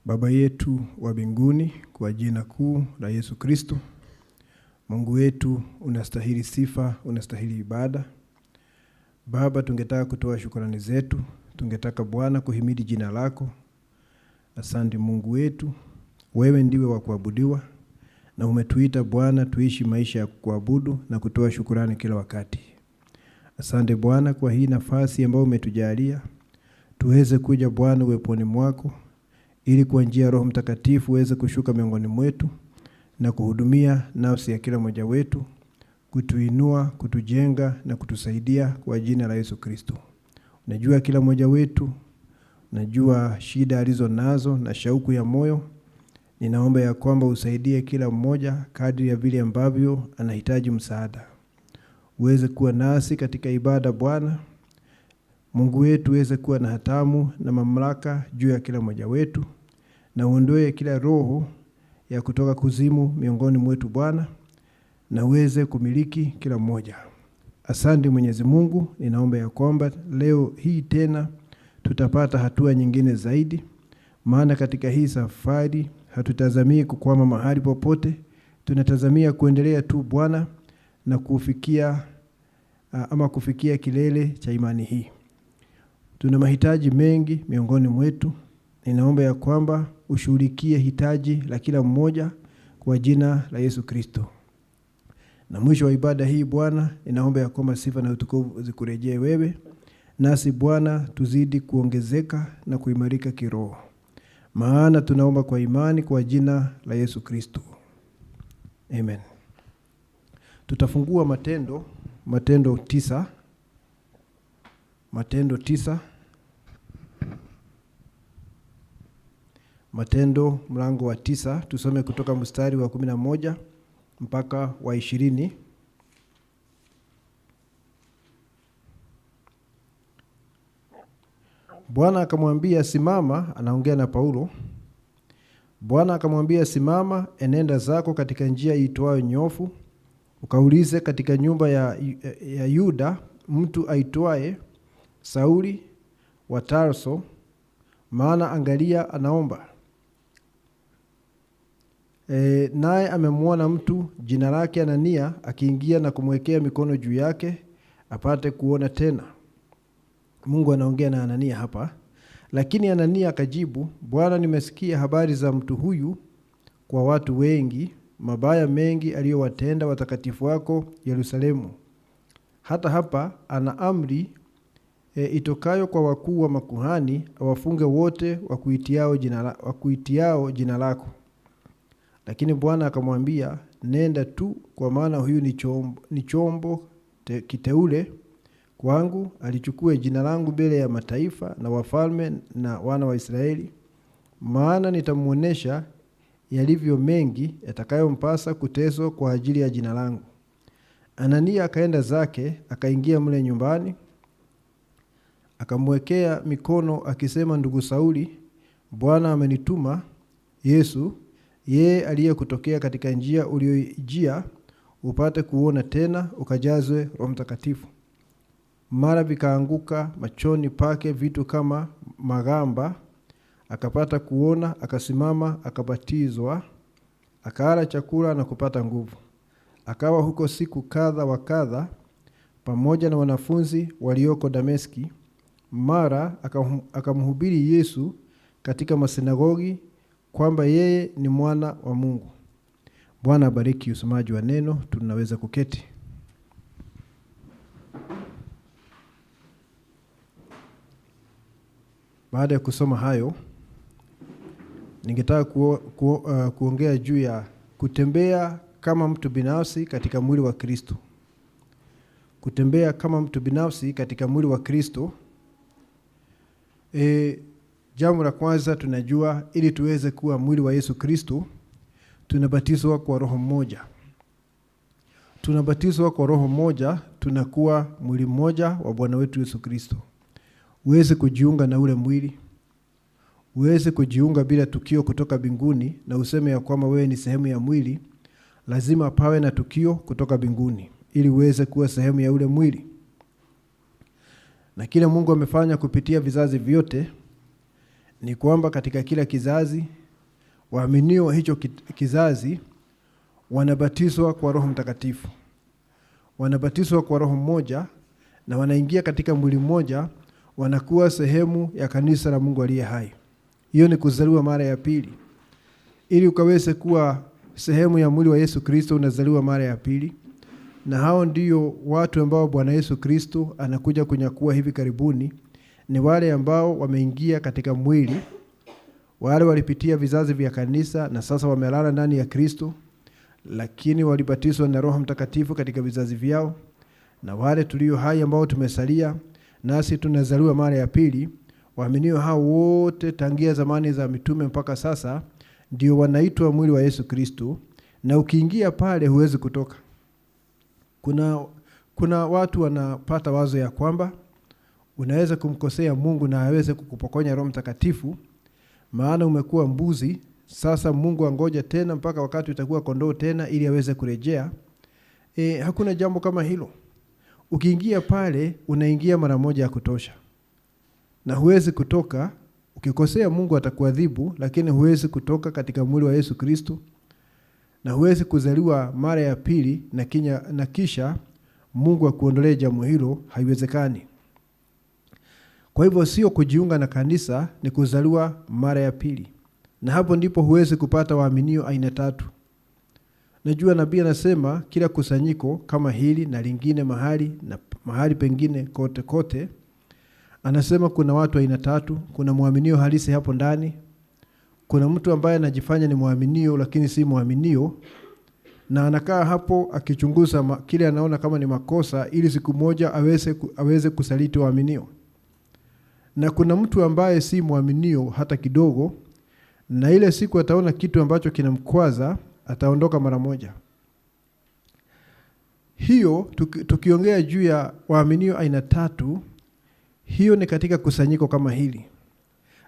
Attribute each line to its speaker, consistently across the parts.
Speaker 1: Baba yetu wa mbinguni, kwa jina kuu la Yesu Kristo, Mungu wetu unastahili sifa, unastahili ibada. Baba, tungetaka kutoa shukrani zetu, tungetaka Bwana kuhimidi jina lako. Asante Mungu wetu, wewe ndiwe wa kuabudiwa na umetuita Bwana tuishi maisha ya kuabudu na kutoa shukrani kila wakati. Asante Bwana kwa hii nafasi ambayo umetujalia, tuweze kuja Bwana uweponi mwako, ili kwa njia ya Roho Mtakatifu uweze kushuka miongoni mwetu na kuhudumia nafsi ya kila mmoja wetu, kutuinua, kutujenga na kutusaidia kwa jina la Yesu Kristo. Unajua kila mmoja wetu, unajua shida alizo nazo na shauku ya moyo. Ninaomba ya kwamba usaidie kila mmoja kadri ya vile ambavyo anahitaji msaada. Uweze kuwa nasi katika ibada Bwana. Mungu wetu uweze kuwa na hatamu na mamlaka juu ya kila mmoja wetu, na uondoe kila roho ya kutoka kuzimu miongoni mwetu Bwana, na uweze kumiliki kila mmoja. Asante Mwenyezi Mungu, ninaomba ya kwamba leo hii tena tutapata hatua nyingine zaidi, maana katika hii safari hatutazamii kukwama mahali popote, tunatazamia kuendelea tu Bwana na kufikia kilele cha imani hii. Tuna mahitaji mengi miongoni mwetu. Ninaomba ya kwamba ushughulikie hitaji la kila mmoja kwa jina la Yesu Kristo. Na mwisho wa ibada hii Bwana, ninaomba ya kwamba sifa na utukufu zikurejee wewe. Nasi Bwana tuzidi kuongezeka na kuimarika kiroho. Maana tunaomba kwa imani kwa jina la Yesu Kristo. Amen. Tutafungua Matendo 9. Matendo mlango wa 9, tusome kutoka mstari wa 11 mpaka wa 20. Bwana akamwambia simama, anaongea na Paulo. Bwana akamwambia simama, enenda zako katika njia iitwayo Nyofu, ukaulize katika nyumba ya Yuda mtu aitwaye Sauli wa Tarso, maana angalia anaomba. Naye amemwona mtu jina lake Anania akiingia na kumwekea mikono juu yake apate kuona tena. Mungu anaongea na Anania hapa. Lakini Anania akajibu, Bwana, nimesikia habari za mtu huyu kwa watu wengi, mabaya mengi aliyowatenda watakatifu wako Yerusalemu. Hata hapa ana amri itokayo kwa wakuu wa makuhani awafunge wote wakuitiao jina lako. Lakini Bwana akamwambia, nenda tu, kwa maana huyu ni chombo kiteule kwangu, alichukue jina langu mbele ya mataifa na wafalme na wana wa Israeli. Maana nitamuonesha yalivyo mengi yatakayompasa kuteswa kwa ajili ya jina langu. Anania akaenda zake, akaingia mle nyumbani, akamwekea mikono akisema, ndugu Sauli, Bwana amenituma Yesu, yeye aliyekutokea katika njia uliyojia, upate kuona tena, ukajazwe Roho Mtakatifu. Mara vikaanguka machoni pake vitu kama magamba, akapata kuona, akasimama, akabatizwa, akala chakula na kupata nguvu. Akawa huko siku kadha wa kadha pamoja na wanafunzi walioko Dameski. Mara akamhubiri Yesu katika masinagogi kwamba yeye ni mwana wa Mungu. Bwana abariki usomaji wa neno. Tunaweza kuketi. Baada ya kusoma hayo, ningetaka kuongea juu ya kutembea kama mtu binafsi katika mwili wa Kristo. Kutembea kama mtu binafsi katika mwili wa Kristo. Jambo la kwanza tunajua, ili tuweze kuwa mwili wa Yesu Kristo, tunabatizwa kwa Roho mmoja. Tunabatizwa kwa Roho mmoja, tunakuwa mwili mmoja wa Bwana wetu Yesu Kristo. Uweze kujiunga na ule mwili. Uweze kujiunga bila tukio kutoka mbinguni na useme ya kwamba wewe ni sehemu ya mwili. Lazima pawe na tukio kutoka mbinguni ili uweze kuwa sehemu ya ule mwili. Na kile Mungu amefanya kupitia vizazi vyote ni kwamba katika kila kizazi waaminio wa hicho kizazi wanabatizwa kwa Roho Mtakatifu. Wanabatizwa kwa Roho mmoja na wanaingia katika mwili mmoja, wanakuwa sehemu ya kanisa la Mungu aliye hai. Hiyo ni kuzaliwa mara ya pili. Ili ukaweze kuwa sehemu ya mwili wa Yesu Kristo, unazaliwa mara ya pili. Na hao ndio watu ambao Bwana Yesu Kristo anakuja kunyakua hivi karibuni. Ni wale ambao wameingia katika mwili, wale walipitia vizazi vya kanisa na sasa wamelala ndani ya Kristo, lakini walibatizwa na Roho Mtakatifu katika vizazi vyao. Na wale tulio hai ambao tumesalia nasi tunazaliwa mara ya pili, waaminio hao wote tangia zamani za mitume mpaka sasa ndio wanaitwa mwili wa Yesu Kristo, na ukiingia pale huwezi kutoka. Kuna watu wanapata wazo ya kwamba unaweza kumkosea Mungu na aweze kukupokonya Roho Mtakatifu, maana umekuwa mbuzi, sasa Mungu angoja tena mpaka wakati utakuwa kondoo tena ili aweze kurejea. Hakuna jambo kama hilo. Ukiingia pale unaingia mara moja ya kutosha. Na huwezi kutoka. Ukikosea Mungu atakuadhibu, lakini huwezi kutoka katika mwili wa Yesu Kristo. Na huwezi kuzaliwa mara ya pili na kisha Mungu akuondolee jambo hilo, haiwezekani. Kwa hivyo sio kujiunga na kanisa, ni kuzaliwa mara ya pili. Na hapo ndipo huwezi kupata waaminio aina tatu. Najua nabii anasema kila kusanyiko kama hili na lingine mahali pengine kote, anasema kuna watu aina tatu. Kuna muaminio halisi hapo ndani. Kuna mtu ambaye anajifanya ni muaminio lakini si muaminio, na anakaa hapo akichunguza kile anaona kama ni makosa ili siku moja aweze kusaliti waaminio. Na kuna mtu ambaye si muaminio hata kidogo, na ile siku ataona kitu ambacho kinamkwaza ataondoka mara moja. Hiyo tukiongea juu ya waaminio aina tatu, hiyo ni katika kusanyiko kama hili.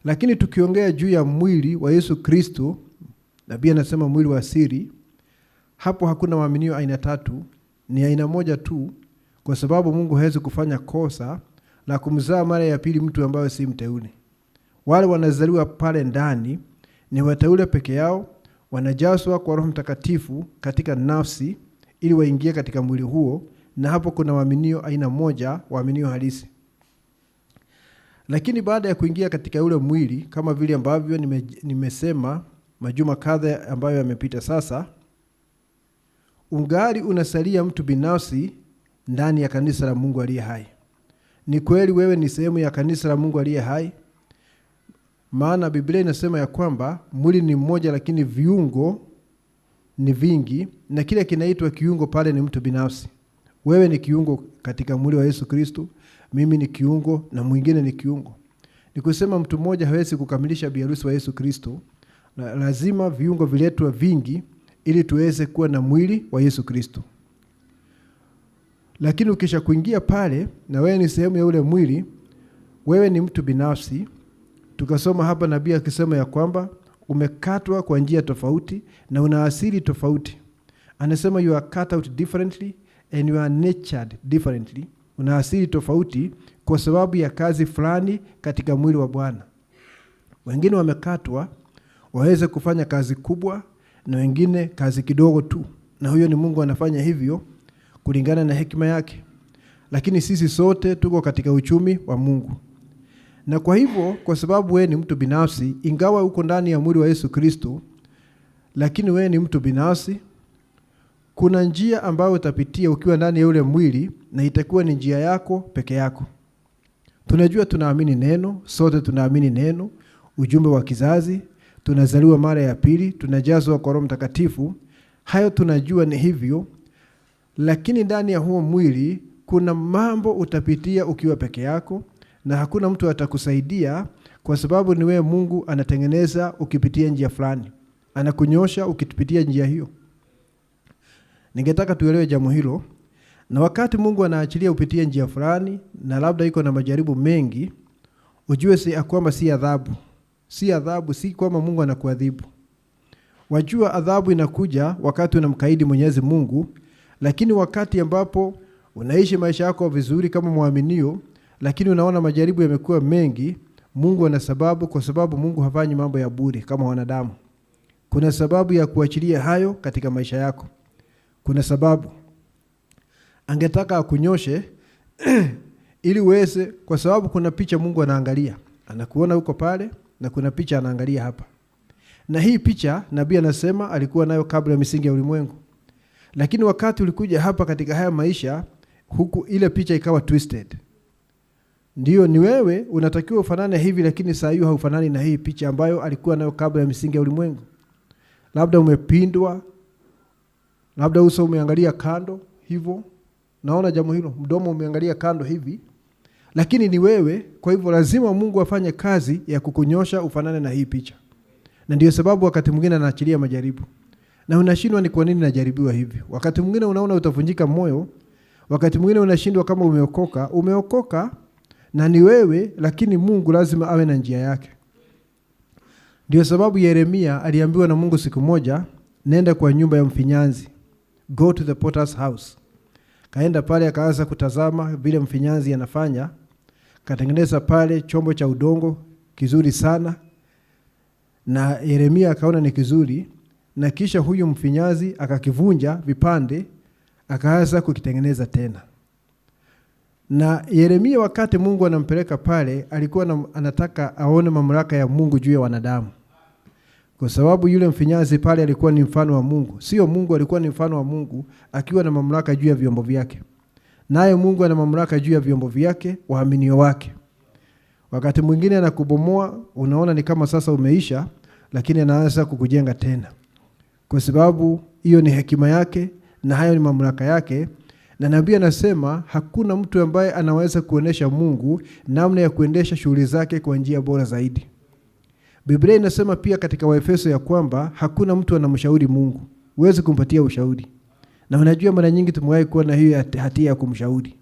Speaker 1: Lakini tukiongea juu ya mwili wa Yesu Kristo, nabii anasema mwili wa siri, hapo hakuna waaminio aina tatu, ni aina moja tu, kwa sababu Mungu hawezi kufanya kosa la kumzaa mara ya pili mtu ambaye si mteule. Wale wanazaliwa pale ndani ni wateule peke yao, wanajazwa kwa Roho Mtakatifu katika nafsi ili waingie katika mwili huo, na hapo kuna waaminio aina moja, waaminio halisi. Lakini baada ya kuingia katika ule mwili, kama vile ambavyo nimesema majuma kadha ambayo yamepita sasa, ungali unasalia mtu binafsi ndani ya kanisa la Mungu aliye hai. Ni kweli wewe ni sehemu ya kanisa la Mungu aliye hai, maana Biblia inasema ya kwamba mwili ni mmoja lakini viungo ni vingi, na kile kinaitwa kiungo pale ni mtu binafsi. Wewe ni kiungo katika mwili wa Yesu Kristo, mimi ni kiungo na mwingine ni kiungo. Ni kusema mtu mmoja hawezi kukamilisha biharusi wa Yesu Kristo, na lazima viungo viletwe vingi ili tuweze kuwa na mwili wa Yesu Kristo. Lakini ukisha kuingia pale na wewe ni sehemu ya ule mwili, wewe ni mtu binafsi. Tukasoma hapa nabii akisema ya kwamba umekatwa kwa njia tofauti na una asili tofauti. Anasema you are cut out differently and you are natured differently. Una asili tofauti kwa sababu ya kazi fulani katika mwili wa Bwana. Wengine wamekatwa waweze kufanya kazi kubwa na wengine kazi kidogo tu. Na huyo ni Mungu anafanya hivyo kulingana na hekima yake. Lakini sisi sote tuko katika uchumi wa Mungu. Na kwa hivyo, kwa sababu wewe ni mtu binafsi, ingawa uko ndani ya mwili wa Yesu Kristo, lakini wewe ni mtu binafsi, kuna njia ambayo utapitia ukiwa ndani ya ule mwili, na itakuwa ni njia yako peke yako. Tunajua tunaamini neno, sote tunaamini neno, ujumbe wa kizazi, tunazaliwa mara ya pili, tunajazwa kwa Roho Mtakatifu. Hayo tunajua ni hivyo, lakini ndani ya huo mwili kuna mambo utapitia ukiwa peke yako, na hakuna mtu atakusaidia, kwa sababu ni wewe Mungu anatengeneza ukipitia njia fulani. Anakunyosha ukipitia njia hiyo. Ningetaka tuelewe jambo hilo. Na wakati Mungu anaachilia upitie njia fulani, na labda iko na majaribu mengi, ujue kwamba si adhabu. Si adhabu, si kwamba Mungu anakuadhibu. Wajua adhabu inakuja wakati unamkaidi Mwenyezi Mungu, lakini wakati ambapo unaishi maisha yako vizuri kama muaminio, lakini unaona majaribu yamekuwa mengi, Mungu ana sababu, kwa sababu Mungu hafanyi mambo ya bure kama wanadamu. Kuna sababu ya kuachilia hayo katika maisha yako. Kuna sababu. Angetaka akunyoshe ili uweze, kwa sababu kuna picha Mungu anaangalia. Anakuona huko pale na kuna picha anaangalia hapa. Na hii picha nabii anasema alikuwa nayo kabla ya misingi ya ulimwengu. Lakini wakati ulikuja hapa katika haya maisha, huku ile picha ikawa twisted. Ndiyo, ni wewe unatakiwa ufanane hivi, lakini saa hiyo haufanani na hii picha ambayo alikuwa nayo kabla ya misingi ya ulimwengu. Labda umepindwa, labda uso umeangalia kando hivyo. Naona jambo hilo, mdomo umeangalia kando hivi. Lakini ni wewe, kwa hivyo lazima Mungu afanye kazi ya kukunyosha ufanane na hii picha. Na ndiyo sababu wakati mwingine anaachilia majaribu. Na unashindwa ni kwa nini najaribiwa hivi. Wakati mwingine unaona utavunjika moyo. Wakati mwingine unashindwa kama umeokoka na ni wewe, lakini Mungu lazima awe na njia yake. Ndiyo sababu Yeremia aliambiwa na Mungu siku moja, nenda kwa nyumba ya mfinyanzi. Go to the potter's house. Kaenda pale akaanza kutazama vile mfinyanzi anafanya. Katengeneza pale chombo cha udongo kizuri sana. Na Yeremia akaona ni kizuri, na kisha huyu mfinyanzi akakivunja vipande, akaanza kukitengeneza tena. Na Yeremia wakati Mungu anampeleka pale, alikuwa anataka aone mamlaka ya Mungu juu ya wanadamu. Kwa sababu yule mfinyanzi pale alikuwa ni mfano wa Mungu. Sio Mungu, alikuwa ni mfano wa Mungu akiwa na mamlaka juu ya vyombo vyake. Naye Mungu ana mamlaka juu ya vyombo vyake, waaminio wake. Wakati mwingine anakubomoa, unaona ni kama sasa umeisha, lakini anaanza kukujenga tena. Kwa sababu hiyo ni hekima yake na hayo ni mamlaka yake. Na nabii anasema hakuna mtu ambaye anaweza kuonesha Mungu namna ya kuendesha shughuli zake kwa njia bora zaidi. Biblia inasema pia katika Waefeso ya kwamba hakuna mtu anamshauri Mungu. Huwezi kumpatia ushauri. Na unajua mara nyingi tumewahi kuwa na hiyo hatia ya kumshauri.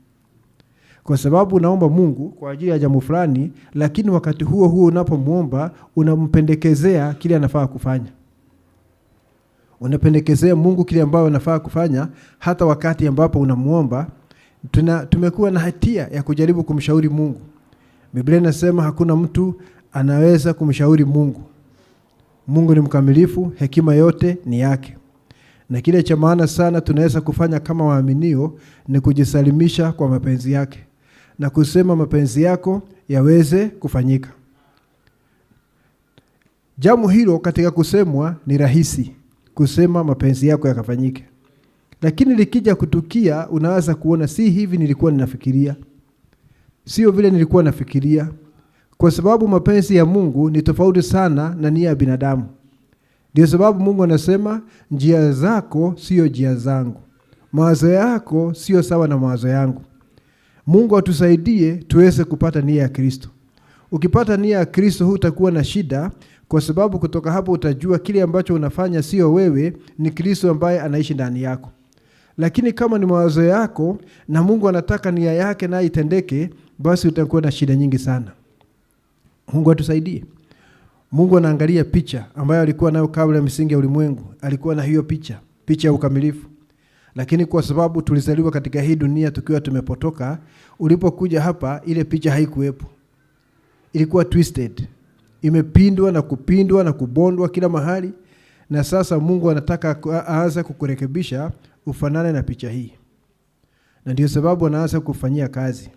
Speaker 1: Kwa sababu unaomba Mungu kwa ajili ya jambo fulani, lakini wakati huo unapomuomba unampendekezea kile anafaa kufanya. Unapendekezea Mungu kile ambacho anafaa kufanya hata wakati ambapo unamuomba. Tumekuwa na hatia ya kujaribu kumshauri Mungu. Biblia inasema hakuna mtu anaweza kumshauri Mungu. Mungu ni mkamilifu, hekima yote ni yake. Na kile cha maana sana tunaweza kufanya kama waaminio ni kujisalimisha kwa mapenzi yake. Na kusema mapenzi yako yaweze kufanyika. Jambo hilo katika kusemwa ni rahisi, kusema mapenzi yako yakafanyike. Lakini likija kutukia unaanza kuona si hivi nilikuwa ninafikiria. Sio vile nilikuwa nafikiria. Kwa sababu mapenzi ya Mungu ni tofauti sana na nia ya binadamu. Ndio sababu Mungu anasema njia zako sio njia zangu. Mawazo yako sio sawa na mawazo yangu. Mungu atusaidie tuweze kupata nia ya Kristo. Ukipata nia ya Kristo hutakuwa na shida, kwa sababu kutoka hapo utajua kile ambacho unafanya sio wewe, ni Kristo ambaye anaishi ndani yako. Lakini kama ni mawazo yako na Mungu anataka nia yake na itendeke, basi utakuwa na shida nyingi sana. Mungu atusaidie. Mungu anaangalia picha ambayo alikuwa nayo kabla ya misingi ya ulimwengu. Alikuwa na hiyo picha ya ukamilifu. Lakini kwa sababu tulizaliwa katika hii dunia tukiwa tumepotoka, ulipokuja hapa ile picha haikuwepo. Ilikuwa twisted. Imepindwa na kupindwa na kubondwa kila mahali. Na sasa Mungu anataka aanze kukurekebisha ufanane na picha hii. Na ndio sababu anaanza kufanyia kazi.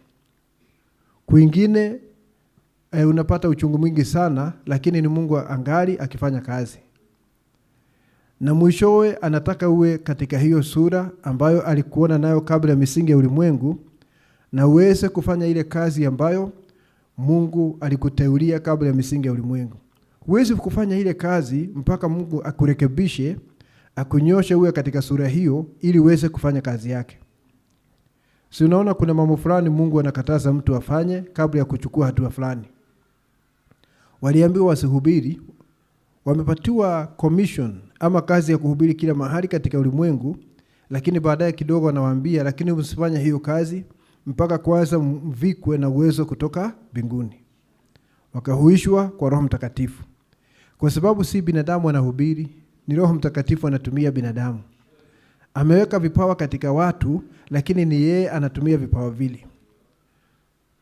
Speaker 1: Kwingine unapata uchungu mwingi sana, lakini ni Mungu angali akifanya kazi. Na mwishowe anataka uwe katika hiyo sura ambayo alikuona nayo kabla ya misingi ya ulimwengu, na uweze kufanya ile kazi ambayo Mungu alikuteulia kabla ya misingi ya ulimwengu. Huwezi kufanya ile kazi mpaka Mungu akurekebishe, akunyoshe uwe katika sura hiyo ili uweze kufanya kazi yake. Si unaona kuna mambo fulani Mungu anakataza mtu afanye kabla ya kuchukua hatua fulani. Waliambiwa wasihubiri, wamepatiwa commission ama kazi ya kuhubiri kila mahali katika ulimwengu, lakini baadaye kidogo wanawaambia lakini msifanye hiyo kazi mpaka kwanza mvikwe na uwezo kutoka mbinguni. Wakahuishwa kwa Roho Mtakatifu. Kwa sababu si binadamu anahubiri, ni Roho Mtakatifu anatumia binadamu. Ameweka vipawa katika watu, lakini ni yeye anatumia vipawa vile.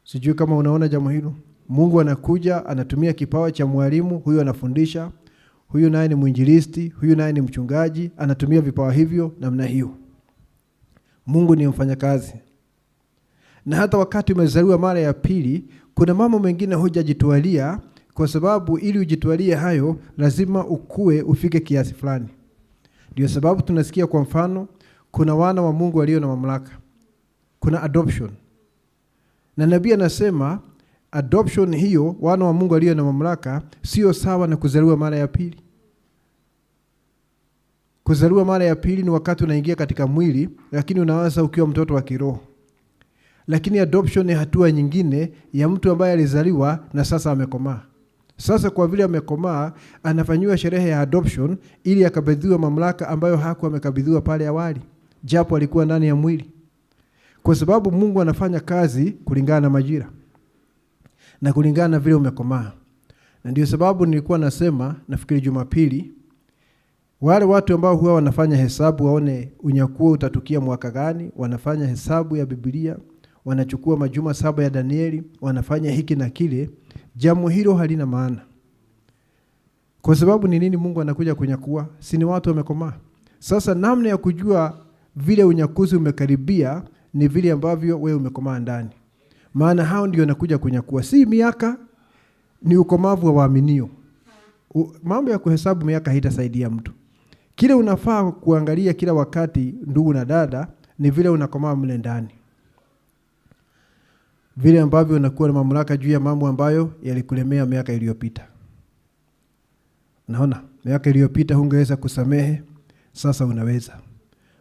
Speaker 1: Sijui kama unaona jambo hilo. Mungu anakuja, anatumia kipawa cha mwalimu, huyu anafundisha, huyu naye ni mwinjilisti, huyu naye ni mchungaji, anatumia vipawa hivyo namna hiyo. Mungu ni mfanyakazi. Na hata wakati umezaliwa mara ya pili, kuna mambo mengine hujajitwalia, kwa sababu ili ujitwalie hayo lazima ukue ufike kiasi fulani. Ndio sababu tunasikia kwa mfano kuna wana wa Mungu walio na mamlaka. Kuna adoption. Na nabii anasema adoption hiyo, wana wa Mungu walio na mamlaka, sio sawa na kuzaliwa mara ya pili. Kuzaliwa mara ya pili ni wakati unaingia katika mwili, lakini unaanza ukiwa mtoto wa kiroho. Lakini adoption ni hatua nyingine ya mtu ambaye alizaliwa na sasa amekomaa. Sasa kwa vile amekomaa, anafanywa sherehe ya adoption ili akabidhiwe mamlaka ambayo hakuwa amekabidhiwa pale awali, japo alikuwa ndani ya mwili. Kwa sababu Mungu anafanya kazi kulingana na majira na kulingana na vile umekomaa. Na ndio sababu nilikuwa nasema, nafikiri Jumapili, wale watu ambao huwa wanafanya hesabu waone unyakuo utatukia mwaka gani, wanafanya hesabu ya Biblia, wanachukua majuma 7 ya Danieli, wanafanya hiki na kile, jambo hilo halina maana. Kwa sababu ni nini Mungu anakuja kunyakua? Si ni watu wamekomaa. Sasa namna ya kujua vile unyakuzi umekaribia ni vile ambavyo wewe umekomaa ndani. Maana hao ndio wanakuja kunyakua. Si miaka, ni ukomavu wa waaminio. Mambo ya kuhesabu miaka haitasaidia mtu. Kile unafaa kuangalia kila wakati, ndugu na dada, ni vile unakomaa mle ndani. Vile ambavyo unakuwa na mamlaka juu ya mambo ambayo yalikulemea miaka iliyopita. Unaona, miaka iliyopita hungeweza kusamehe, sasa unaweza.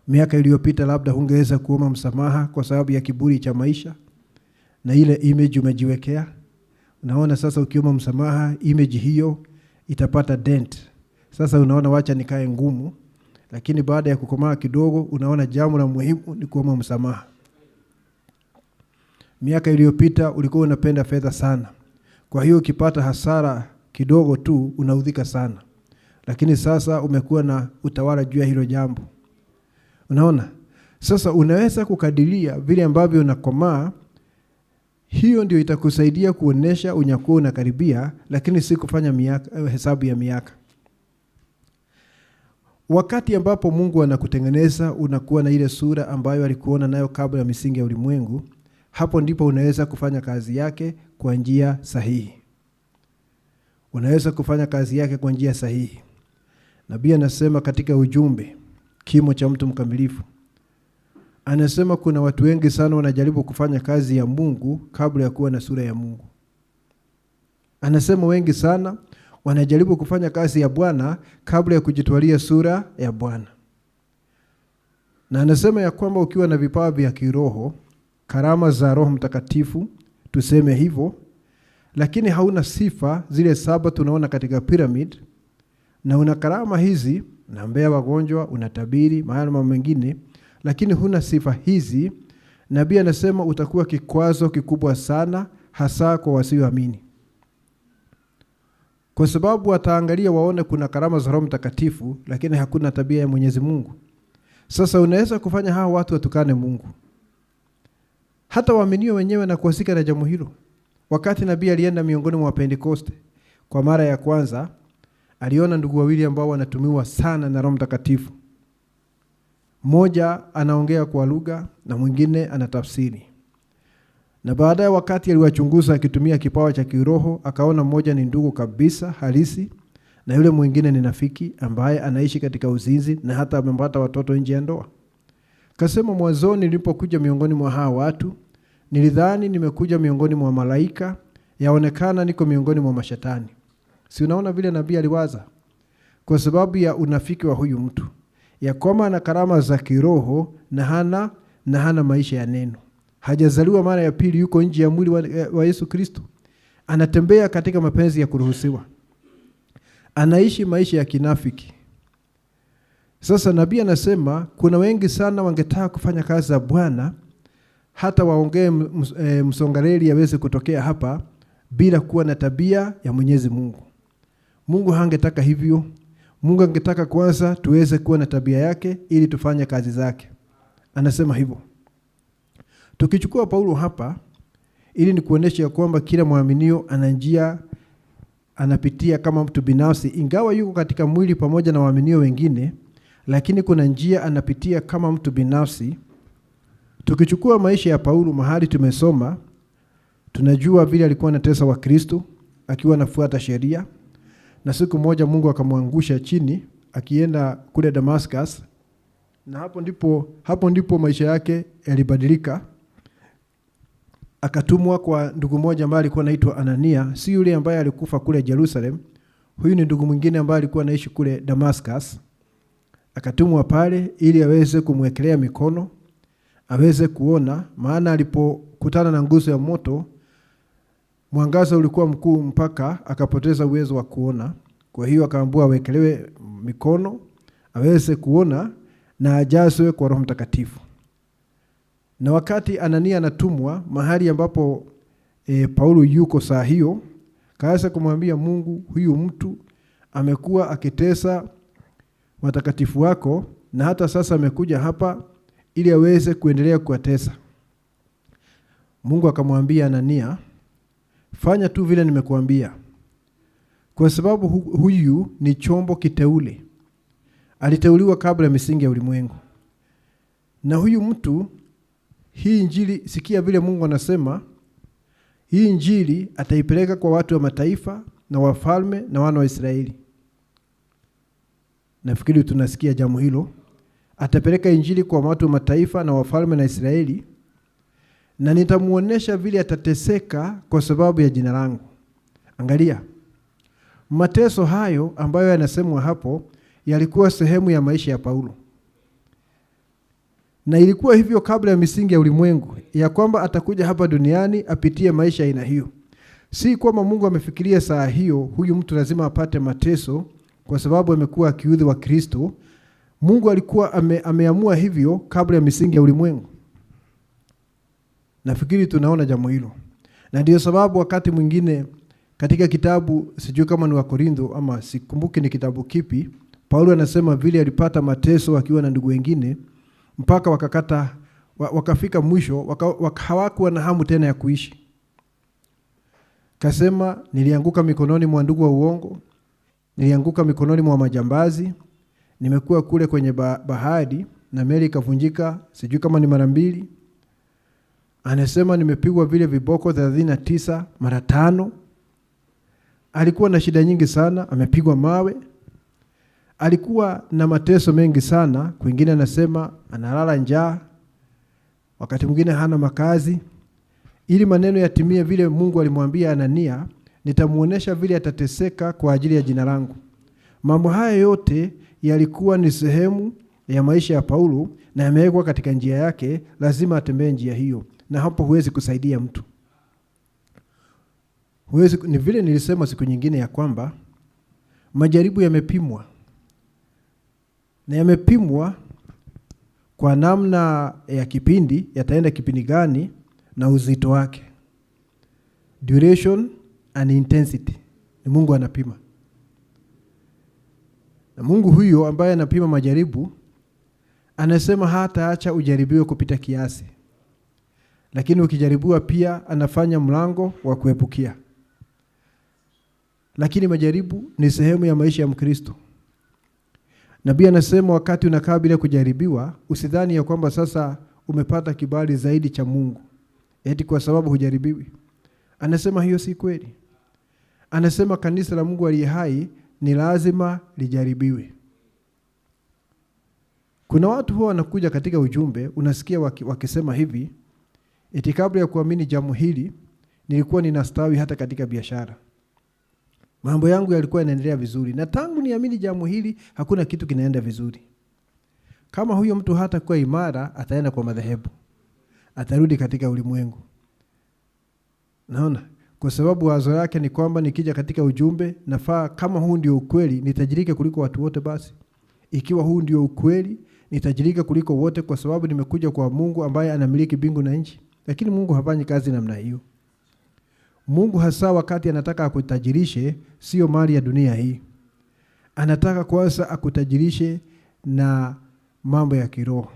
Speaker 1: Miaka iliyopita labda hungeweza kuomba msamaha kwa sababu ya kiburi cha maisha na ile image umejiwekea. Unaona sasa ukiomba msamaha, image hiyo itapata dent. Sasa unaona wacha nikae ngumu, lakini baada ya kukomaa kidogo unaona jambo la muhimu ni kuomba msamaha. Miaka iliyopita ulikuwa unapenda fedha sana. Kwa hiyo ukipata hasara kidogo tu unaudhika sana. Lakini sasa umekuwa na utawala juu ya hilo jambo. Unaona? Sasa unaweza kukadiria vile ambavyo unakomaa. Hiyo ndio itakusaidia kuonesha unyakuo unakaribia, lakini si kufanya hesabu ya miaka. Wakati ambapo Mungu anakutengeneza unakuwa na ile sura ambayo alikuona nayo kabla ya misingi ya ulimwengu, hapo ndipo unaweza kufanya kazi yake kwa njia sahihi. Unaweza kufanya kazi yake kwa njia sahihi. Nabii anasema katika ujumbe, kimo cha mtu mkamilifu, anasema kuna watu wengi sana wanajaribu kufanya kazi ya Mungu kabla ya kuwa na sura ya Mungu. Anasema wengi sana wanajaribu kufanya kazi ya Bwana kabla ya kujitwalia sura ya Bwana. Na anasema ya kwamba ukiwa na vipawa vya kiroho, karama za Roho Mtakatifu, tuseme hivyo, lakini hauna sifa zile 7 tunaona katika pyramid, na una karama hizi, unaombea wagonjwa, unatabiri, mambo mengine, lakini huna sifa hizi, nabii anasema utakuwa kikwazo kikubwa sana, hasa kwa wasioamini. Kwa sababu wataangalia waone kuna karama za Roho Mtakatifu, lakini hakuna tabia ya Mwenyezi Mungu. Sasa unaweza kufanya hao watu watukane Mungu. Hata waaminio wenyewe na kuhusika na jambo hilo. Wakati nabii alienda miongoni mwa Pentekoste kwa mara ya kwanza, aliona ndugu wawili ambao wanatumiwa sana na Roho Mtakatifu. Mmoja anaongea kwa lugha na mwingine anatafsiri. Na baadaye wakati aliwachunguza akitumia kipawa cha kiroho, akaona mmoja ni ndugu kabisa halisi na yule mwingine ni nafiki ambaye anaishi katika uzinzi na hata amempata watoto nje ya ndoa. Kasema mwanzoni nilipokuja miongoni mwa hawa watu, nilidhani nimekuja miongoni mwa malaika, yaonekana niko miongoni mwa mashetani. Si unaona vile nabii aliwaza? Kwa sababu ya unafiki wa huyu mtu. Ya kwamba ana karama za kiroho na hana maisha ya neno. Hajazaliwa mara ya pili, yuko nje ya mwili wa Yesu Kristo. Anatembea katika mapenzi ya kuruhusiwa. Anaishi maisha ya kinafiki. Sasa nabii anasema kuna wengi sana wangetaka kufanya kazi za Bwana, hata waongee msongareli yaweze kutokea hapa bila kuwa na tabia ya Mwenyezi Mungu. Mungu hangetaka hivyo. Mungu angetaka kwanza tuweze kuwa na tabia yake ili tufanye kazi zake. Anasema hivyo. Tukichukua Paulo hapa, ili ni kuonesha kwamba kila mwaminio ana njia anapitia kama mtu binafsi, ingawa yuko katika mwili pamoja na waaminio wengine, lakini kuna njia anapitia kama mtu binafsi. Tukichukua maisha ya Paulo mahali tumesoma, tunajua vile alikuwa anatesa wa Kristo akiwa anafuata sheria, na siku moja Mungu akamwangusha chini akienda kule Damascus, na hapo ndipo maisha yake yalibadilika. Akatumwa kwa ndugu mmoja ambaye alikuwa anaitwa Anania, si yule ambaye alikufa kule Jerusalem. Huyu ni ndugu mwingine ambaye alikuwa anaishi kule Damascus. Akatumwa pale ili aweze kumwekelea mikono, aweze kuona, maana alipokutana na nguzo ya moto mwangaza ulikuwa mkuu mpaka akapoteza uwezo wa kuona. Kwa hiyo akaambiwa awekelewe mikono aweze kuona na ajazwe kwa Roho Mtakatifu. Na wakati Anania anatumwa mahali ambapo Paulo yuko saa hiyo, kaanza kumwambia Mungu, huyu mtu amekuwa akitesa watakatifu wako, na hata sasa amekuja hapa ili aweze kuendelea kuwatesa. Mungu akamwambia Anania, fanya tu vile nimekuambia, kwa sababu huyu ni chombo kiteule. Aliteuliwa kabla ya misingi ya ulimwengu. Na huyu mtu, hii injili, sikia vile Mungu anasema, hii injili ataipeleka kwa watu wa mataifa na wafalme na wana wa Israeli. Nafikiri tunasikia jambo hilo. Atapeleka injili kwa watu wa mataifa na wafalme na Israeli, na nitamuonesha vile atateseka kwa sababu ya jina langu. Angalia, mateso hayo ambayo yanasemwa hapo yalikuwa sehemu ya maisha ya Paulo. Na ilikuwa hivyo kabla ya misingi ya ulimwengu, ya kwamba atakuja hapa duniani apitie maisha aina hiyo. Si kwamba Mungu amefikiria saa hiyo huyu mtu lazima apate mateso kwa sababu amekuwa akiudhi wa Kristo. Mungu alikuwa ameamua hivyo kabla ya misingi ya ulimwengu. Nafikiri tunaona jambo hilo. Na ndio sababu wakati mwingine katika kitabu, sijui kama ni wa Korintho ama sikumbuki ni kitabu kipi, Paulo anasema vile alipata mateso akiwa na ndugu wengine mpaka wakafika mwisho hawakuwa na hamu tena ya kuishi. Kasema, nilianguka mikononi mwa ndugu wa uongo, nilianguka mikononi mwa majambazi, nimekuwa kule kwenye bahari na meli ikavunjika, sijui kama ni mara 2. Anasema nimepigwa vile viboko 39 mara 5. Alikuwa na shida nyingi sana, amepigwa mawe. Alikuwa na mateso mengi sana. Kwingine anasema analala njaa, wakati mwingine hana makazi. Ili maneno yatimie vile Mungu alimwambia Anania, nitamuonesha vile atateseka kwa ajili ya jina langu. Mambo haya yote yalikuwa ni sehemu ya maisha ya Paulo na yamewekwa katika njia yake, lazima atembee njia hiyo. Na hapo huwezi kusaidia mtu. Ni vile nilisema siku nyingine ya kwamba majaribu yamepimwa. Na yamepimwa kwa namna ya kipindi, yataenda kipindi gani na uzito wake. Duration and intensity. Ni Mungu anapima. Na Mungu huyo ambaye anapima majaribu, anasema hataacha ujaribiwe kupita kiasi. Lakini ukijaribiwa pia anafanya mlango wa kuepukia. Lakini majaribu ni sehemu ya maisha ya Mkristo. Nabii anasema wakati unakaa bila kujaribiwa, usidhani ya kwamba sasa umepata kibali zaidi cha Mungu, eti kwa sababu hujaribiwi. Anasema hiyo si kweli. Anasema kanisa la Mungu aliye hai ni lazima lijaribiwe. Kuna watu huwa wanakuja katika ujumbe, unasikia wakisema hivi, eti kabla ya kuamini jambo hili nilikuwa ninastawi hata katika biashara. Mambo yangu yalikuwa yanaendelea vizuri, na tangu niamini jambo hili hakuna kitu kinaenda vizuri. Kama huyo mtu hata kuwa imara, ataenda kwa madhehebu, atarudi katika ulimwengu. Naona, kwa sababu wazo yake ni kwamba nikija katika ujumbe nafaa, kama huu ndio ukweli, nitajirike kuliko watu wote. Basi ikiwa huu ndio ukweli, nitajirike kuliko wote kwa sababu nimekuja kwa Mungu ambaye anamiliki mbingu na nchi. Lakini Mungu hafanyi kazi namna hiyo. Mungu hasa wakati anataka akutajirishe, sio mali ya dunia hii. Anataka kwanza akutajirishe na mambo ya kiroho.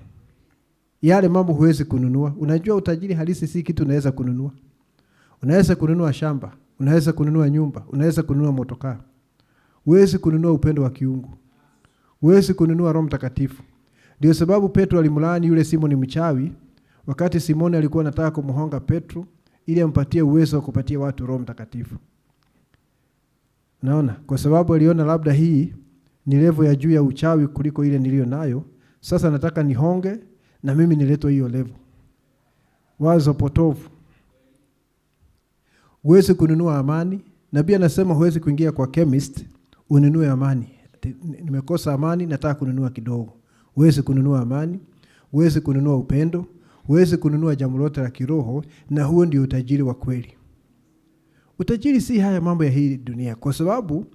Speaker 1: Yale mambo huwezi kununua. Unajua utajiri halisi si kitu unaweza kununua. Unaweza kununua shamba, unaweza kununua nyumba, unaweza kununua motokaa. Huwezi kununua upendo wa kiungu. Huwezi kununua Roho Mtakatifu. Ndio sababu Petro alimlaani yule Simoni mchawi wakati Simoni alikuwa anataka kumhonga Petro ili ampatie uwezo wa kupatia watu Roho Mtakatifu. Naona, kwa sababu aliona labda hii ni level ya juu ya uchawi kuliko ile nilio nayo, sasa nataka nihonge na mimi niletwe hiyo level. Wazo potofu. Huwezi kununua amani. Nabii anasema huwezi kuingia kwa chemist ununue amani. Nimekosa amani, nataka kununua kidogo. Huwezi kununua amani, huwezi kununua upendo, huwezi kununua jambo lote la kiroho, na huo ndio utajiri wa kweli. Utajiri si haya mambo ya hii dunia, kwa sababu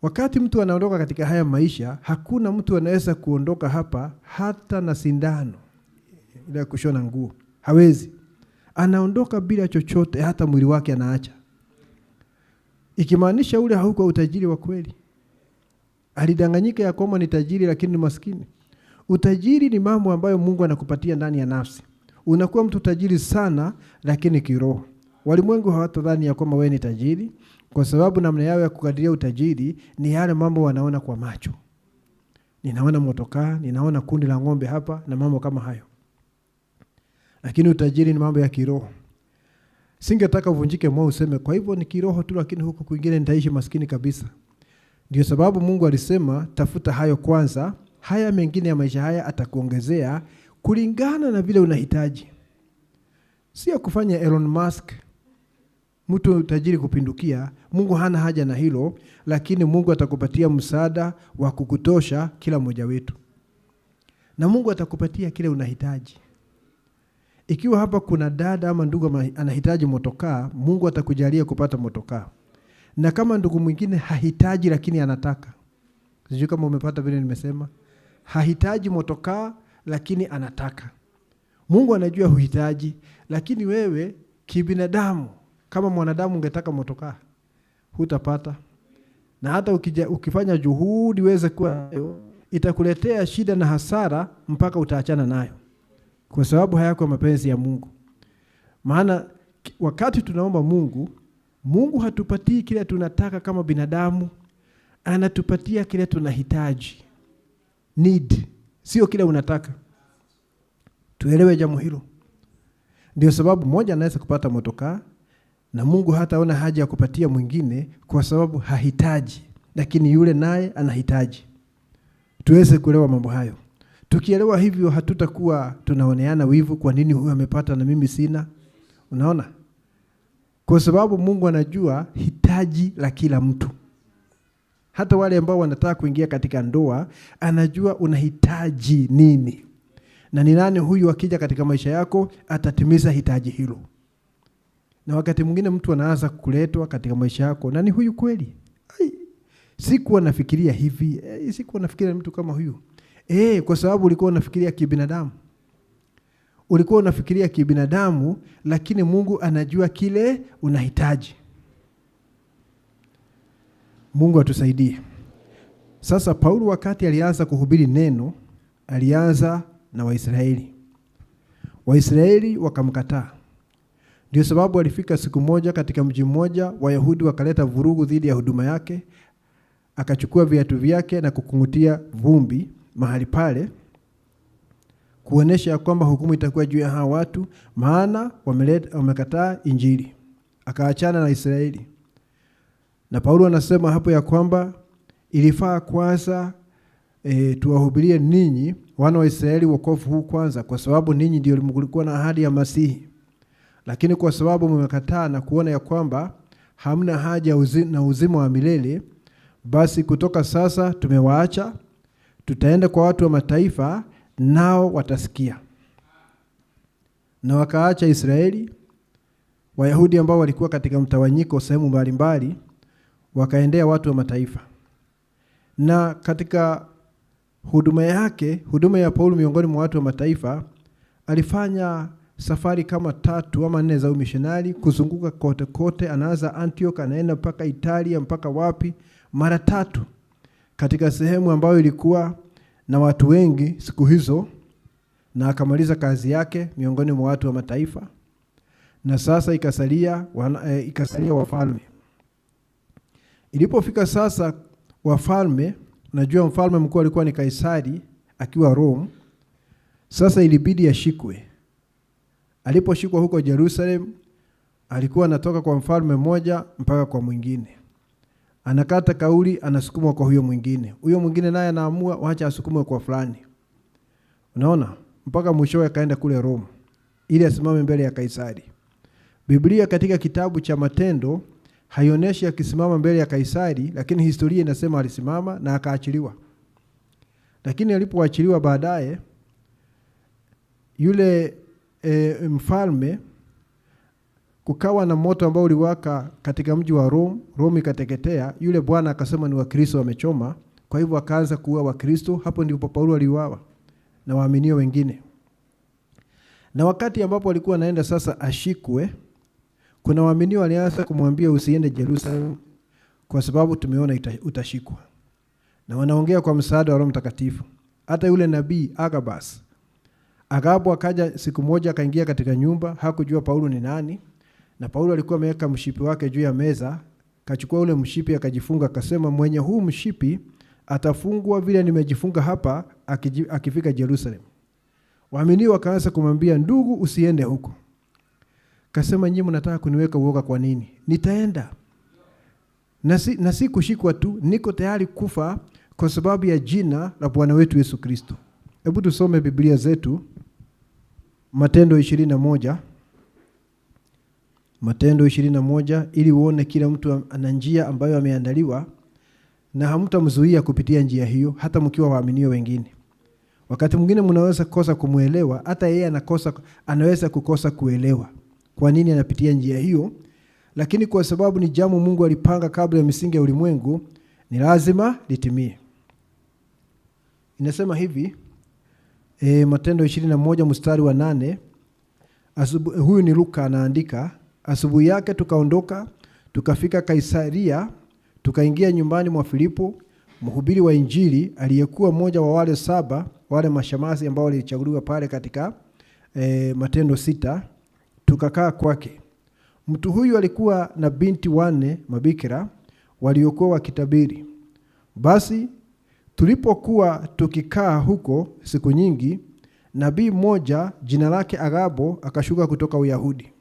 Speaker 1: wakati mtu anaondoka katika haya maisha, hakuna mtu anaweza kuondoka hapa hata na sindano ile kushona nguo. Hawezi. Anaondoka bila chochote, hata mwili wake anaacha. Ikimaanisha ule hauko utajiri wa kweli. Alidanganyika ya kwamba ni tajiri lakini ni maskini. Utajiri ni mambo ambayo Mungu anakupatia ndani ya nafsi. Unakuwa mtu tajiri sana lakini kiroho. Walimwengu hawatadhani ya kwamba wewe ni tajiri, kwa sababu namna yao ya kukadiria utajiri ni yale mambo wanaona kwa macho. Ninaona motokaa, ninaona kundi la ng'ombe hapa na mambo kama hayo. Lakini utajiri ni mambo ya kiroho. Singetaka uvunjike moyo useme kwa hivyo ni kiroho tu lakini huko kwingine nitaishi maskini kabisa. Ndio sababu Mungu alisema tafuta hayo kwanza, haya mengine ya maisha haya atakuongezea kulingana na vile unahitaji. Sio kufanya Elon Musk mtu tajiri kupindukia. Mungu hana haja na hilo, lakini Mungu atakupatia msaada wa kukutosha kila mmoja wetu. Na Mungu atakupatia kile unahitaji. Ikiwa hapa kuna dada ama ndugu anahitaji motokaa, Mungu atakujalia kupata motokaa. Na kama ndugu mwingine hahitaji lakini anataka. Sijui kama umepata vile nimesema. Hahitaji motokaa lakini anataka. Mungu anajua huhitaji, lakini wewe kibinadamu, kama mwanadamu ungetaka motokaa, hutapata. Na hata ukifanya juhudi uweze kuwa, itakuletea shida na hasara mpaka utaachana nayo. Kwa sababu hayako mapenzi ya Mungu. Maana wakati tunaomba Mungu, Mungu hatupatii kile tunataka kama binadamu, anatupatia kile tunahitaji. Need, sio kile unataka. Tuelewe jambo hilo. Ndio sababu mmoja anaweza kupata motokaa na Mungu hataona haja ya kupatia mwingine kwa sababu hahitaji, lakini yule naye anahitaji. Tuweze kuelewa mambo hayo. Tukielewa hivyo hatutakuwa tunaoneana wivu, kwa nini huyu amepata na mimi sina. Unaona? Kwa sababu Mungu anajua hitaji la kila mtu. Hata wale ambao wanataka kuingia katika ndoa, anajua unahitaji nini. Na ni nani huyu akija katika maisha yako atatimiza hitaji hilo. Na wakati mwingine mtu anaanza kuletwa katika maisha yako, nani huyu kweli? Sikuwa nafikiria hivi, sikuwa nafikiria mtu kama huyu. Kwa sababu ulikuwa unafikiria kibinadamu. Ulikuwa unafikiria kibinadamu, lakini Mungu anajua kile unahitaji. Mungu atusaidie. Sasa Paulo wakati alianza kuhubiri neno, alianza na Waisraeli. Waisraeli wakamkataa. Ndio sababu alifika siku moja katika mji mmoja, Wayahudi wakaleta vurugu dhidi ya huduma yake. Akachukua viatu vyake na kukungutia vumbi mahali pale, kuonesha ya kwamba hukumu itakuwa juu ya hawa watu, maana wamekataa injili. Akaachana na Israeli. Na Paulo anasema hapo ya kwamba ilifaa kwanza tuwahubirie ninyi wana wa Israeli wokovu huu kwanza, kwa sababu ninyi ndio mlikuwa na ahadi ya Masihi. Lakini kwa sababu mmekataa na kuona ya kwamba hamna haja na uzima wa milele, basi kutoka sasa tumewaacha, tutaenda kwa watu wa mataifa nao watasikia. Na wakaacha Israeli. Wayahudi ambao walikuwa katika mtawanyiko sehemu mbalimbali wakaendea watu wa mataifa. Na katika huduma yake, huduma ya Paulo miongoni mwa watu wa mataifa, alifanya safari kama 3 ama 4 za umishonari kuzunguka kote kote. Anaanza Antioch, anaenda mpaka Italia, mpaka wapi, mara 3 katika sehemu ambayo ilikuwa na watu wengi siku hizo, na akamaliza kazi yake miongoni mwa watu wa mataifa. na sasa ikasalia wafalme. Ilipofika sasa wafalme, najua mfalme mkuu alikuwa ni Kaisari akiwa Rome. Sasa ilibidi ashikwe. Aliposhikwa huko Jerusalem, alikuwa anatoka kwa mfalme mmoja mpaka kwa mwingine. Anakata kauli, anasukumwa kwa huyo mwingine. Huyo mwingine naye anaamua waacha asukumwe kwa fulani. Unaona? Mpaka mwishowe akaenda kule Rome ili asimame mbele ya Kaisari. Biblia katika kitabu cha Matendo haionyeshi akisimama mbele ya Kaisari, lakini historia inasema alisimama na akaachiliwa. Lakini alipoachiliwa baadaye, yule mfalme, kukawa na moto ambao uliwaka katika mji wa Rome, Rome ikateketea. Yule bwana akasema ni Wakristo wamechoma, kwa hivyo akaanza kuua Wakristo. Hapo ndipo Paulo aliuawa na waaminio wengine. Na wakati ambapo alikuwa anaenda sasa ashikwe, kuna waaminio walianza kumwambia usiende Jerusalem kwa sababu tumeona utashikwa. Na wanaongea kwa msaada wa Roho Mtakatifu. Hata yule nabii Agabo akaja siku moja, akaingia katika nyumba, hakujua Paulo ni nani. Na Paulo alikuwa ameweka mshipi wake juu ya meza, kachukua ule mshipi akajifunga, akasema mwenye huu mshipi atafungwa vile nimejifunga hapa akifika Jerusalem. Waaminio wakaanza kumwambia, ndugu, usiende huko. Kasema, nyinyi mnataka kuniweka uoga kwa nini? Nitaenda. Na si kushikwa tu, niko tayari kufa kwa sababu ya jina la Bwana wetu Yesu Kristo. Hebu tusome Biblia zetu. Matendo 21. Matendo 21, ili uone kila mtu ana njia ambayo ameandaliwa na hamtamzuia kupitia njia hiyo, hata mkiwa waaminio wengine. Wakati mwingine mnaweza kosa kumuelewa, hata yeye anaweza kukosa kuelewa kwa nini anapitia njia hiyo, lakini kwa sababu ni jambo Mungu alipanga kabla ya misingi ya ulimwengu, ni lazima litimie. Inasema hivi, Matendo 21 mstari wa 8. Huyu ni Luka anaandika, asubuhi yake tukaondoka, tukafika Kaisaria, tukaingia nyumbani mwa Filipo, mhubiri wa Injili, aliyekuwa mmoja wa wale 7 wale mashemasi ambao walichaguliwa pale katika Matendo 6. Tukakaa kwake. Mtu huyu alikuwa na binti 4 mabikira waliokuwa wakitabiri. Basi tulipokuwa tukikaa huko siku nyingi, nabii mmoja jina lake Agabo akashuka kutoka Uyahudi.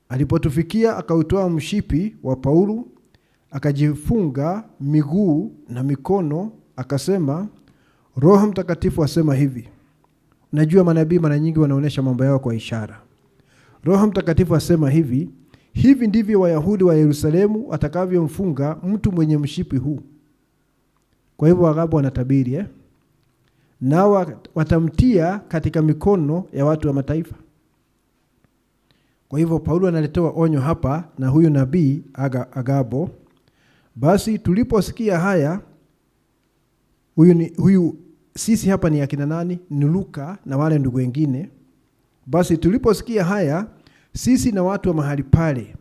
Speaker 1: Alipotufikia, akautoa mshipi wa Paulo, akajifunga miguu na mikono, akasema, Roho Mtakatifu asema hivi. Najua manabii mara nyingi wanaonesha mambo yao kwa ishara. Roho Mtakatifu asema hivi, hivi ndivyo Wayahudi wa Yerusalemu watakavyomfunga mtu mwenye mshipi huu. Kwa hivyo Agabo anatabiri, nao watamtia katika mikono ya watu wa mataifa. Kwa hivyo Paulo analetewa onyo hapa na huyu nabii Agabo. Basi tuliposikia haya, huyu sisi hapa ni akina nani? Ni Luka na wale ndugu wengine. Basi tuliposikia haya, sisi na watu wa mahali pale,